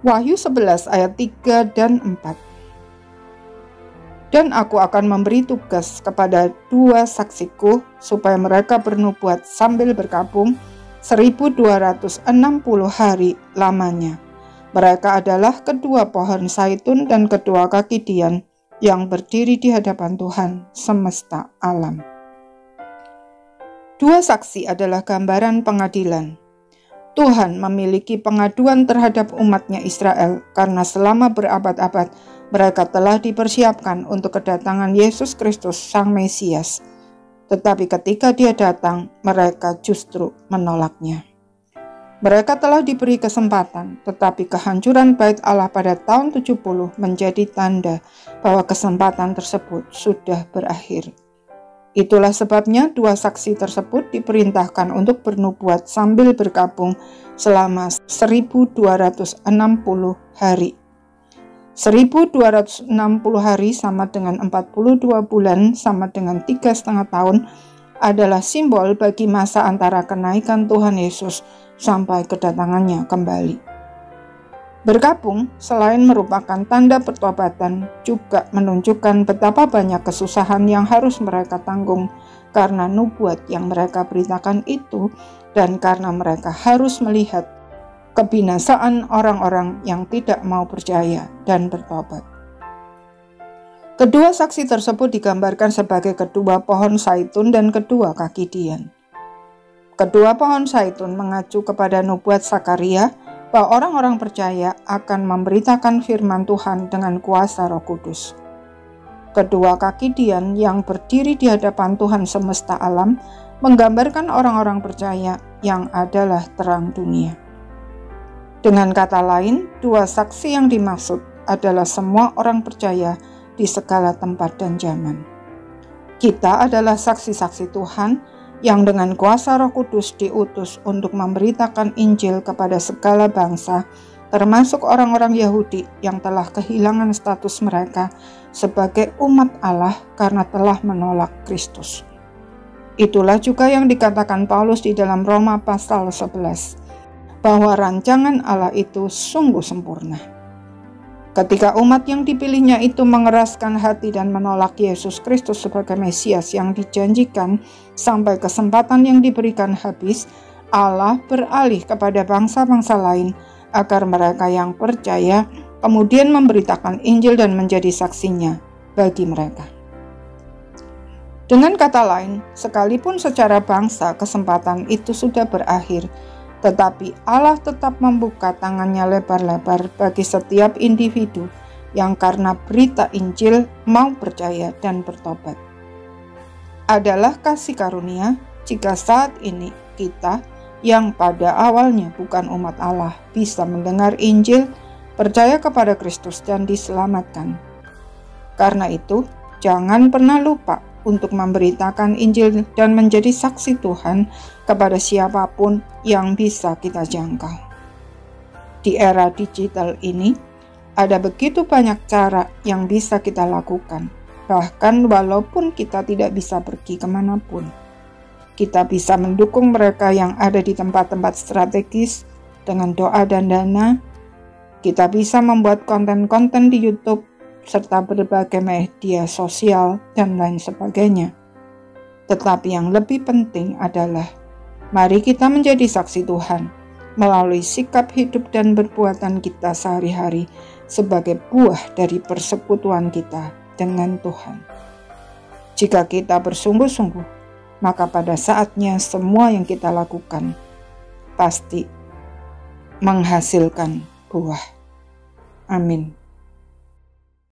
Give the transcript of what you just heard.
Wahyu 11 ayat 3 dan 4. Dan aku akan memberi tugas kepada 2 saksiku supaya mereka bernubuat sambil berkabung 1260 hari lamanya. Mereka adalah kedua pohon zaitun dan kedua kaki dian yang berdiri di hadapan Tuhan semesta alam. 2 saksi adalah gambaran pengadilan. Tuhan memiliki pengaduan terhadap umatnya Israel karena selama berabad-abad mereka telah dipersiapkan untuk kedatangan Yesus Kristus Sang Mesias. Tetapi ketika Dia datang, mereka justru menolaknya. Mereka telah diberi kesempatan, tetapi kehancuran Bait Allah pada tahun 70 menjadi tanda bahwa kesempatan tersebut sudah berakhir. Itulah sebabnya 2 saksi tersebut diperintahkan untuk bernubuat sambil berkabung selama 1260 hari. 1260 hari sama dengan 42 bulan sama dengan 3,5 tahun adalah simbol bagi masa antara kenaikan Tuhan Yesus sampai kedatangannya kembali. Berkabung selain merupakan tanda pertobatan juga menunjukkan betapa banyak kesusahan yang harus mereka tanggung karena nubuat yang mereka beritakan itu dan karena mereka harus melihat kebinasaan orang-orang yang tidak mau percaya dan bertobat. Kedua saksi tersebut digambarkan sebagai kedua pohon zaitun dan kedua kaki dian. Kedua pohon zaitun mengacu kepada nubuat Zakaria bahwa orang-orang percaya akan memberitakan firman Tuhan dengan kuasa Roh Kudus. Kedua kaki dian yang berdiri di hadapan Tuhan semesta alam menggambarkan orang-orang percaya yang adalah terang dunia. Dengan kata lain, 2 saksi yang dimaksud adalah semua orang percaya di segala tempat dan zaman. Kita adalah saksi-saksi Tuhan yang dengan kuasa Roh Kudus diutus untuk memberitakan Injil kepada segala bangsa, termasuk orang-orang Yahudi yang telah kehilangan status mereka sebagai umat Allah karena telah menolak Kristus. Itulah juga yang dikatakan Paulus di dalam Roma pasal 11, bahwa rancangan Allah itu sungguh sempurna. Ketika umat yang dipilihnya itu mengeraskan hati dan menolak Yesus Kristus sebagai Mesias yang dijanjikan sampai kesempatan yang diberikan habis, Allah beralih kepada bangsa-bangsa lain agar mereka yang percaya kemudian memberitakan Injil dan menjadi saksinya bagi mereka. Dengan kata lain, sekalipun secara bangsa kesempatan itu sudah berakhir, tetapi Allah tetap membuka tangannya lebar-lebar bagi setiap individu yang karena berita Injil mau percaya dan bertobat. Adalah kasih karunia jika saat ini kita yang pada awalnya bukan umat Allah bisa mendengar Injil, percaya kepada Kristus dan diselamatkan. Karena itu, jangan pernah lupa untuk memberitakan Injil dan menjadi saksi Tuhan kepada siapapun yang bisa kita jangkau. Di era digital ini, ada begitu banyak cara yang bisa kita lakukan. Bahkan walaupun kita tidak bisa pergi kemanapun, kita bisa mendukung mereka yang ada di tempat-tempat strategis dengan doa dan dana. Kita bisa membuat konten-konten di YouTube serta berbagai media sosial dan lain sebagainya. Tetapi yang lebih penting adalah mari kita menjadi saksi Tuhan melalui sikap hidup dan perbuatan kita sehari-hari sebagai buah dari persekutuan kita dengan Tuhan. Jika kita bersungguh-sungguh, maka pada saatnya semua yang kita lakukan pasti menghasilkan buah. Amin.